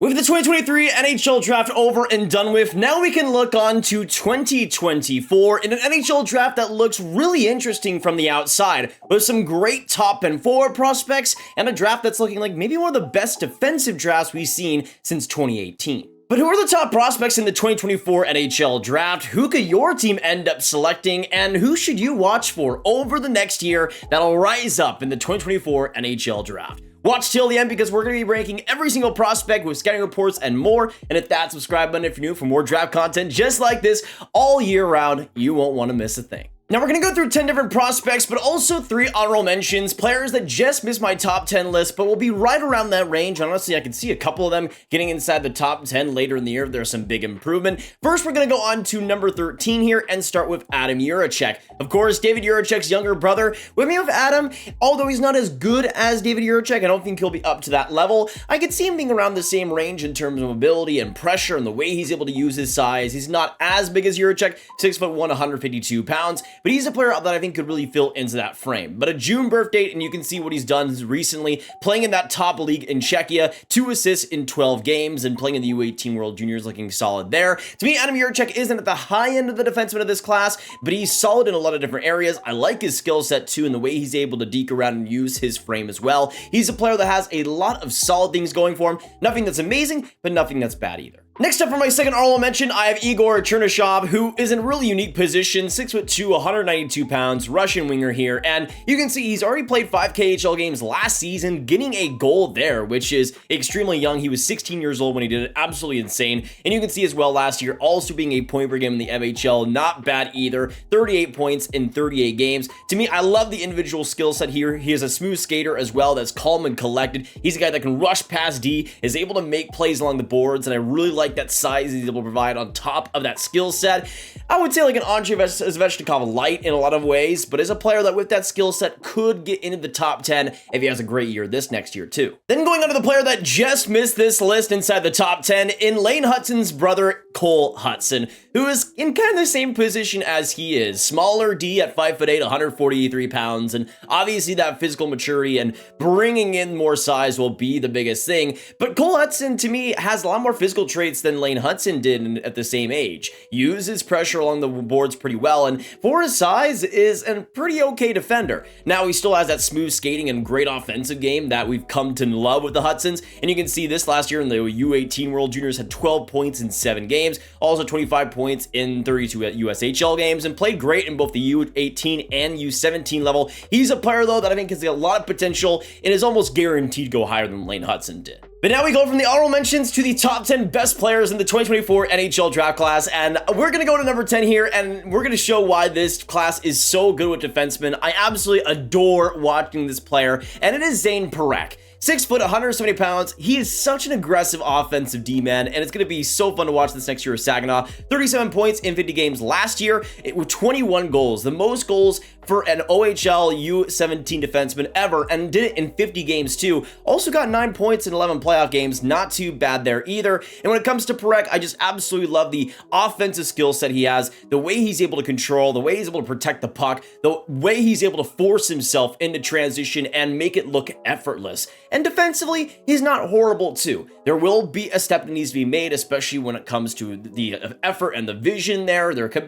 With the 2023 NHL draft over and done with, now we can look on to 2024 in an NHL draft that looks really interesting from the outside, with some great top and forward prospects, and a draft that's looking like maybe one of the best defensive drafts we've seen since 2018. But who are the top prospects in the 2024 NHL draft? Who could your team end up selecting? And who should you watch for over the next year that'll rise up in the 2024 NHL draft? Watch till the end because we're going to be ranking every single prospect with scouting reports and more. And hit that subscribe button if you're new for more draft content just like this all year round. You won't want to miss a thing. Now we're going to go through 10 different prospects, but also 3 honorable mentions, players that just missed my top 10 list, but will be right around that range. Honestly, I can see a couple of them getting inside the top 10 later in the year. There's some big improvement. First, we're going to go on to number 13 here and start with Adam Jiricek. Of course, David Jiricek's younger brother. With me with Adam, although he's not as good as David Jiricek, I don't think he'll be up to that level. I could see him being around the same range in terms of mobility and pressure and the way he's able to use his size. He's not as big as Jiricek, 6'1", 152 pounds, but he's a player that I think could really fill into that frame. But a June birth date, and you can see what he's done recently, playing in that top league in Czechia, 2 assists in 12 games, and playing in the U18 World Juniors, looking solid there. To me, Adam Jiricek isn't at the high end of the defenseman of this class, but he's solid in a lot of different areas. I like his skill set too, and the way he's able to deke around and use his frame as well. He's a player that has a lot of solid things going for him. Nothing that's amazing, but nothing that's bad either. Next up for my second honorable mention, I have Igor Chernyshov, who is in a really unique position, 6'2", 192 pounds, Russian winger here, and you can see he's already played 5 KHL games last season, getting a goal there, which is extremely young. He was 16 years old when he did it, absolutely insane, and you can see as well last year, also being a point per game in the MHL, not bad either, 38 points in 38 games. To me, I love the individual skill set here. He is a smooth skater as well that's calm and collected. He's a guy that can rush past D, is able to make plays along the boards, and I really like that size he's able to provide on top of that skill set. I would say like an Andrei Svechnikov light in a lot of ways, but is a player that with that skill set could get into the top 10 if he has a great year this next year too. Then going on to the player that just missed this list inside the top 10 in Lane Hutson's brother, Cole Hutson, who is in kind of the same position as he is. Smaller D at 5'8", 143 pounds, and obviously that physical maturity and bringing in more size will be the biggest thing. But Cole Hutson, to me, has a lot more physical traits than Lane Hutson did at the same age. Uses pressure along the boards pretty well, and for his size is a pretty okay defender. Now he still has that smooth skating and great offensive game that we've come to love with the Hutsons, and you can see this last year in the U18 World Juniors had 12 points in 7 games, also 25 points in 32 at USHL games, and played great in both the U18 and U17 level. He's a player though that I think has a lot of potential and is almost guaranteed to go higher than Lane Hutson did. But now we go from the honorable mentions to the top 10 best players in the 2024 NHL draft class, and we're going to go to number 10 here, and we're going to show why this class is so good with defensemen. I absolutely adore watching this player, and it is Zayne Parekh. 6 foot, 170 pounds. He is such an aggressive offensive D-man, and it's going to be so fun to watch this next year with Saginaw. 37 points in 50 games last year with 21 goals, the most goals for an OHL U17 defenseman ever, and did it in 50 games too. Also got 9 points in 11 playoff games, not too bad there either. And when it comes to Parekh, I just absolutely love the offensive skill set he has, the way he's able to control, the way he's able to protect the puck, the way he's able to force himself into transition and make it look effortless. And defensively, he's not horrible too. There will be a step that needs to be made, especially when it comes to the effort and the vision there. There can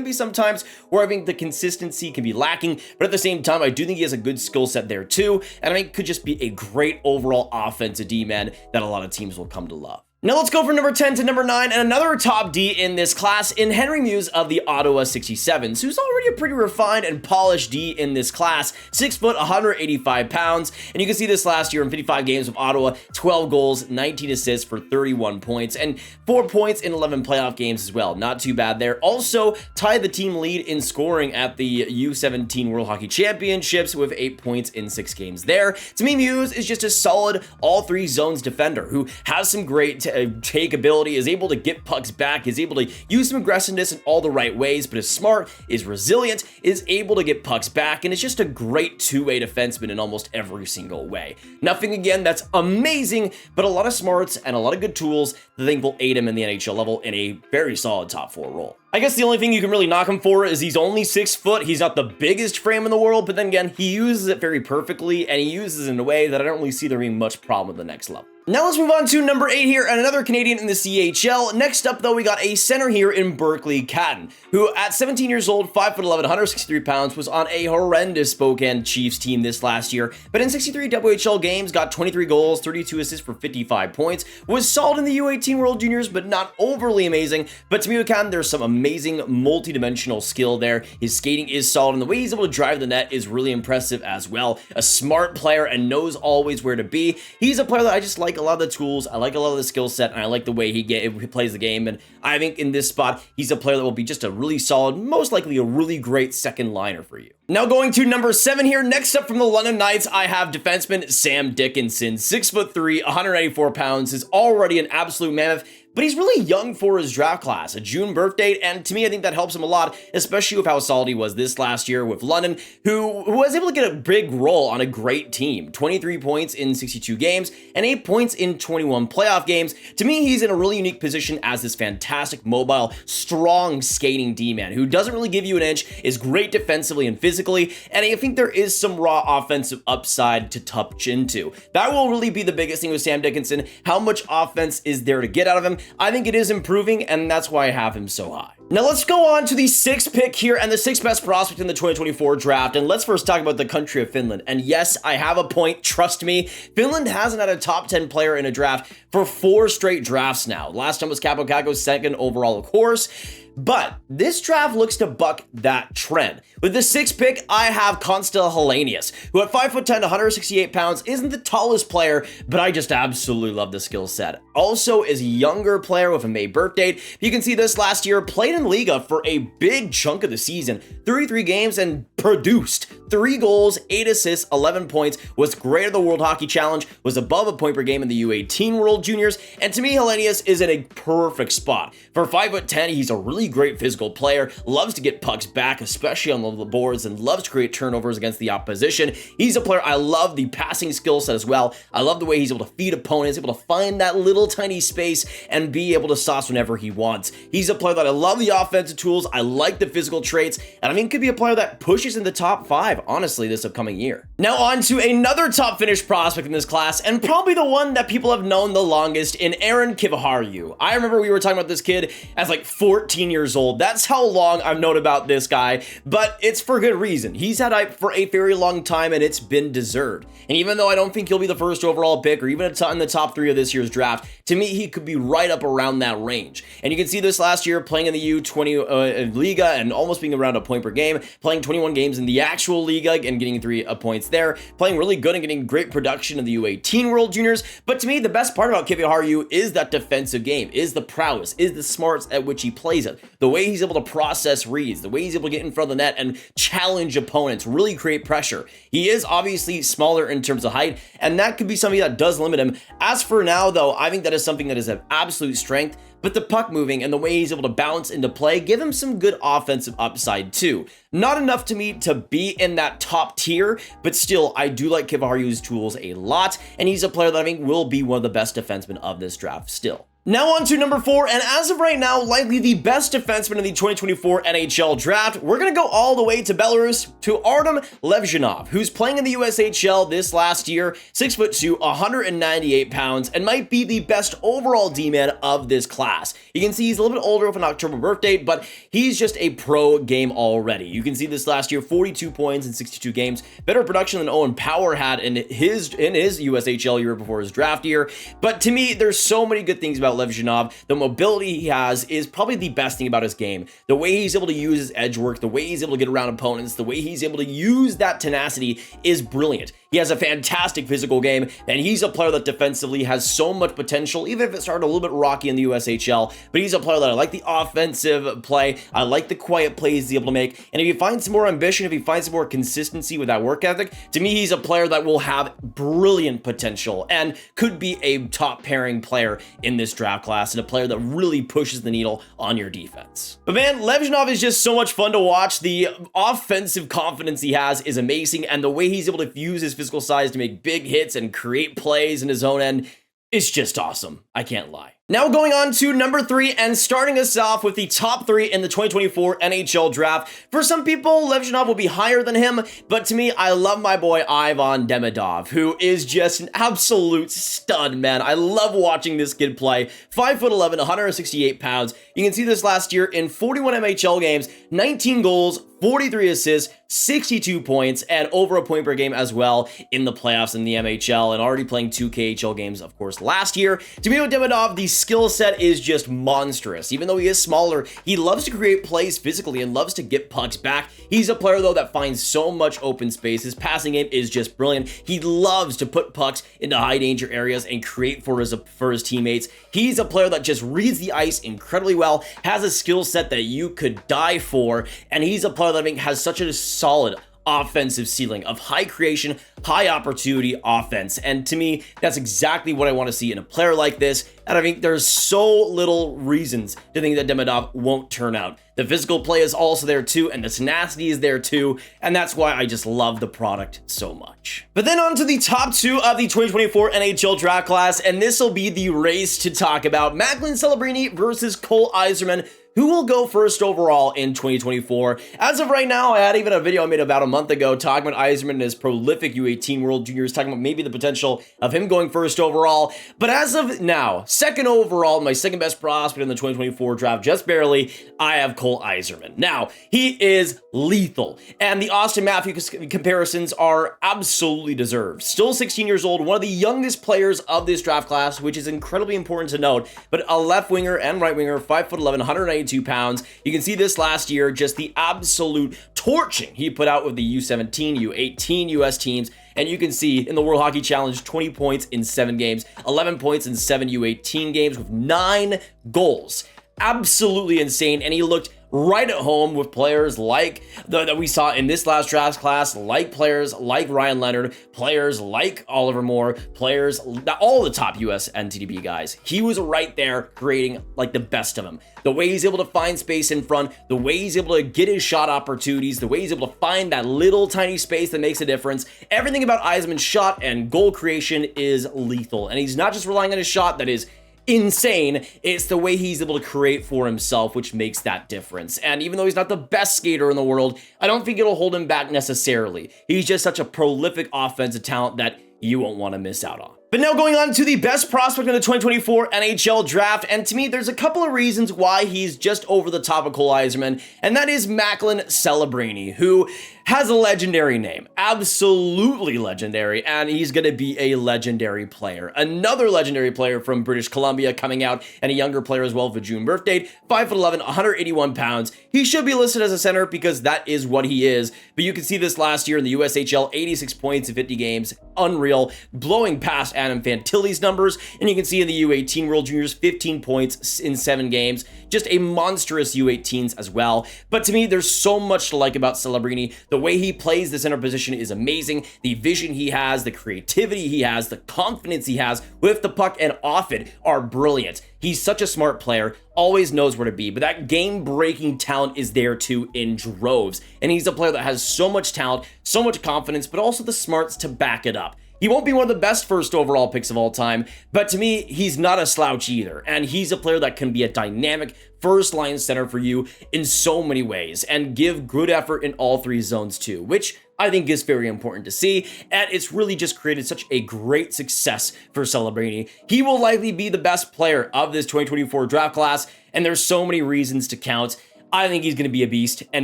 be some times where I think the consistency can be lacking, but at the same time, I do think he has a good skill set there too, and I think could just be a great overall offensive D-man that a lot of teams will come to love. Now let's go from number 10 to number 9, and another top D in this class in Henry Mews of the Ottawa 67s, who's already a pretty refined and polished D in this class, 6 foot, 185 pounds, and you can see this last year in 55 games with Ottawa, 12 goals, 19 assists for 31 points, and 4 points in 11 playoff games as well. Not too bad there. Also tied the team lead in scoring at the U17 World Hockey Championships with 8 points in 6 games there. To me, Mews is just a solid all 3 zones defender who has some great take ability, is able to get pucks back, is able to use some aggressiveness in all the right ways, but is smart, is resilient, is able to get pucks back, and is just a great two-way defenseman in almost every single way. Nothing, again, that's amazing, but a lot of smarts and a lot of good tools that I think will aid him in the NHL level in a very solid top 4 role. I guess the only thing you can really knock him for is he's only 6 foot. He's not the biggest frame in the world, but then again, he uses it very perfectly, and he uses it in a way that I don't really see there being much problem with the next level. Now let's move on to number 8 here, and another Canadian in the CHL. Next up, though, we got a center here in Berkly, Catton, who at 17 years old, 5'11", 163 pounds, was on a horrendous Spokane Chiefs team this last year, but in 63 WHL games, got 23 goals, 32 assists for 55 points, was solid in the U18 World Juniors, but not overly amazing. But to me with Catton, there's some amazing multi-dimensional skill there. His skating is solid, and the way he's able to drive the net is really impressive as well. A smart player and knows always where to be. He's a player that I just like a lot of the tools, I like a lot of the skill set, and I like the way he plays the game, and I think in this spot, he's a player that will be just a really solid, most likely a really great second liner for you. Now going to number 7 here, next up from the London Knights, I have defenseman Sam Dickinson, 6'3", 184 pounds, is already an absolute mammoth, but he's really young for his draft class, a June birth date, and to me, I think that helps him a lot, especially with how solid he was this last year with London, who was able to get a big role on a great team. 23 points in 62 games, and 8 points in 21 playoff games. To me, he's in a really unique position as this fantastic, mobile, strong skating D-man, who doesn't really give you an inch, is great defensively and physically, and I think there is some raw offensive upside to touch into. That will really be the biggest thing with Sam Dickinson. How much offense is there to get out of him? I think it is improving, and that's why I have him so high. Now let's go on to the 6th pick here and the 6th best prospect in the 2024 draft, and let's first talk about the country of Finland. And yes, I have a point, trust me. Finland hasn't had a top 10 player in a draft for 4 straight drafts now. Last time was Kaapo Kakko's 2nd overall, of course. But this draft looks to buck that trend. With the 6th pick, I have Konsta Helenius, who at 5'10", 168 pounds, isn't the tallest player, but I just absolutely love the skill set. Also is a younger player with a May birth date. You can see this last year, played in Liga for a big chunk of the season, 33 games and produced 3 goals, 8 assists, 11 points, was great at the World Hockey Challenge, was above a point per game in the U18 World Juniors, and to me, Helenius is in a perfect spot. For 5'10", he's a really great physical player, loves to get pucks back, especially on the boards, and loves to create turnovers against the opposition. He's a player, I love the passing skill set as well. I love the way he's able to feed opponents, able to find that little tiny space and be able to sauce whenever he wants. He's a player that I love the offensive tools, I like the physical traits, and I mean, could be a player that pushes in the top 5, honestly, this upcoming year. Now on to another top Finnish prospect in this class, and probably the one that people have known the longest in Aron Kiviharju. I remember we were talking about this kid as like 14 years old. That's how long I've known about this guy, but it's for good reason. He's had hype for a very long time, and it's been deserved. And even though I don't think he'll be the first overall pick or even in the top 3 of this year's draft, to me, he could be right up around that range. And you can see this last year playing in the U20 Liga and almost being around a point per game, playing 21 games in the actual Liga and getting 3 points there, playing really good and getting great production in the U18 World Juniors. But to me, the best part about Kiviharju is that defensive game, is the prowess, is the smarts at which he plays it, the way he's able to process reads, the way he's able to get in front of the net and challenge opponents, really create pressure. He is obviously smaller in terms of height, and that could be something that does limit him. As for now, though, I think that is something that is of absolute strength, but the puck moving and the way he's able to bounce into play give him some good offensive upside too. Not enough to me to be in that top tier, but still, I do like Kiviharju's tools a lot, and he's a player that I think will be one of the best defensemen of this draft still. Now on to number 4, and as of right now, likely the best defenseman in the 2024 NHL draft. We're going to go all the way to Belarus, to Artyom Levshunov, who's playing in the USHL this last year, 6'2", 198 pounds, and might be the best overall D-man of this class. You can see he's a little bit older with an October birth date, but he's just a pro game already. You can see this last year, 42 points in 62 games, better production than Owen Power had in his USHL year before his draft year. But to me, there's so many good things about Levshunov. The mobility he has is probably the best thing about his game. The way he's able to use his edge work, the way he's able to get around opponents, the way he's able to use that tenacity is brilliant. He has a fantastic physical game, and he's a player that defensively has so much potential, even if it started a little bit rocky in the USHL, but he's a player that I like the offensive play, I like the quiet plays he's able to make, and if he finds some more ambition, if he finds some more consistency with that work ethic, to me, he's a player that will have brilliant potential and could be a top pairing player in this draft class and a player that really pushes the needle on your defense. But man, Levshunov is just so much fun to watch. The offensive confidence he has is amazing, and the way he's able to use his physical size to make big hits and create plays in his own end is just awesome. I can't lie. Now going on to number 3 and starting us off with the top 3 in the 2024 NHL draft. For some people, Levshunov will be higher than him, but to me, I love my boy Ivan Demidov, who is just an absolute stud, man. I love watching this kid play. 5'11", 168 pounds. You can see this last year in 41 MHL games, 19 goals, 43 assists, 62 points, and over a point per game as well in the playoffs in the MHL, and already playing 2 KHL games, of course, last year. To me, with Demidov, the skill set is just monstrous. Even though he is smaller, he loves to create plays physically and loves to get pucks back. He's a player, though, that finds so much open space. His passing game is just brilliant. He loves to put pucks into high danger areas and create for his teammates. He's a player that just reads the ice incredibly well, has a skill set that you could die for, and he's a player that I think has such a solid offensive ceiling of high creation, high opportunity offense. And to me, that's exactly what I want to see in a player like this. And I think there's so little reasons to think that Demidov won't turn out. The physical play is also there too, and the tenacity is there too, and that's why I just love the product so much. But then on to the top 2 of the 2024 NHL draft class, and this will be the race to talk about Macklin Celebrini versus Cole Eiserman. Who will go first overall in 2024? As of right now, I had even a video I made about a month ago talking about Eiserman and his prolific U18 World Juniors, talking about maybe the potential of him going first overall. But as of now, second overall, my second best prospect in the 2024 draft, just barely, I have Cole Eiserman. Now, he is lethal, and the Austin Matthews comparisons are absolutely deserved. Still 16 years old, one of the youngest players of this draft class, which is incredibly important to note, but a left winger and right winger, 5'11", 192 pounds. You can see this last year, just the absolute torching he put out with the U17, U18 US teams. And you can see in the World Hockey Challenge, 20 points in 7 games, 11 points in 7 U18 games with 9 goals. Absolutely insane. And he looked right at home with players like that we saw in this last draft class, like players like Ryan Leonard, players like Oliver Moore, players, all the top US NTDP guys. He was right there creating like the best of them. The way he's able to find space in front, the way he's able to get his shot opportunities, the way he's able to find that little tiny space that makes a difference. Everything about Eiserman's shot and goal creation is lethal. And he's not just relying on his shot that is insane, it's the way he's able to create for himself which makes that difference. And even though he's not the best skater in the world, I don't think it'll hold him back necessarily. He's just such a prolific offensive talent that you won't want to miss out on. But now going on to the best prospect in the 2024 NHL draft, and to me, there's a couple of reasons why he's just over the top of Cole Eiserman, and that is Macklin Celebrini, who has a legendary name, absolutely legendary, and he's going to be a legendary player. Another legendary player from British Columbia coming out, and a younger player as well for June birthday, 5'11", 181 pounds. He should be listed as a center because that is what he is, but you can see this last year in the USHL, 86 points in 50 games, unreal, blowing past Adam Fantilli's numbers, and you can see in the U18 World Juniors, 15 points in 7 games, just a monstrous U18s as well. But to me, there's so much to like about Celebrini. The way he plays the center position is amazing. The vision he has, the creativity he has, the confidence he has with the puck and off it are brilliant. He's such a smart player, always knows where to be, but that game-breaking talent is there too in droves. And he's a player that has so much talent, so much confidence, but also the smarts to back it up. He won't be one of the best first overall picks of all time, but to me, he's not a slouch either. And he's a player that can be a dynamic first line center for you in so many ways and give good effort in all 3 zones too, which I think is very important to see. And it's really just created such a great success for Celebrini. He will likely be the best player of this 2024 draft class, and there's so many reasons to count. I think he's going to be a beast, and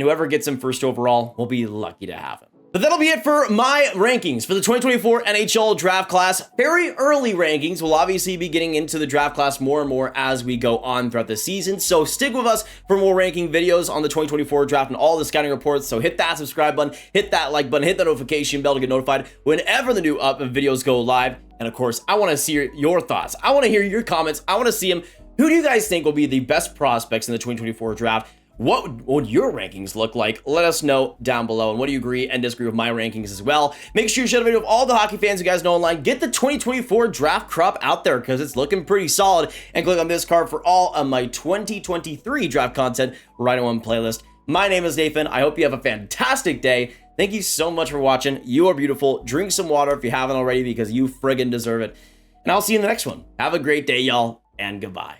whoever gets him first overall will be lucky to have him. But that'll be it for my rankings for the 2024 NHL draft class. Very early rankings. We'll obviously be getting into the draft class more and more as we go on throughout the season. So stick with us for more ranking videos on the 2024 draft and all the scouting reports. So hit that subscribe button, hit that like button, hit that notification bell to get notified whenever the new videos go live. And of course, I want to see your thoughts. I want to hear your comments. I want to see them. Who do you guys think will be the best prospects in the 2024 draft? What would your rankings look like? Let us know down below. And what do you agree and disagree with my rankings as well? Make sure you share the video with all the hockey fans you guys know online. Get the 2024 draft crop out there because it's looking pretty solid. And click on this card for all of my 2023 draft content right in one playlist. My name is Nathan. I hope you have a fantastic day. Thank you so much for watching. You are beautiful. Drink some water if you haven't already because you friggin' deserve it. and I'll see you in the next one. Have a great day, y'all, and goodbye.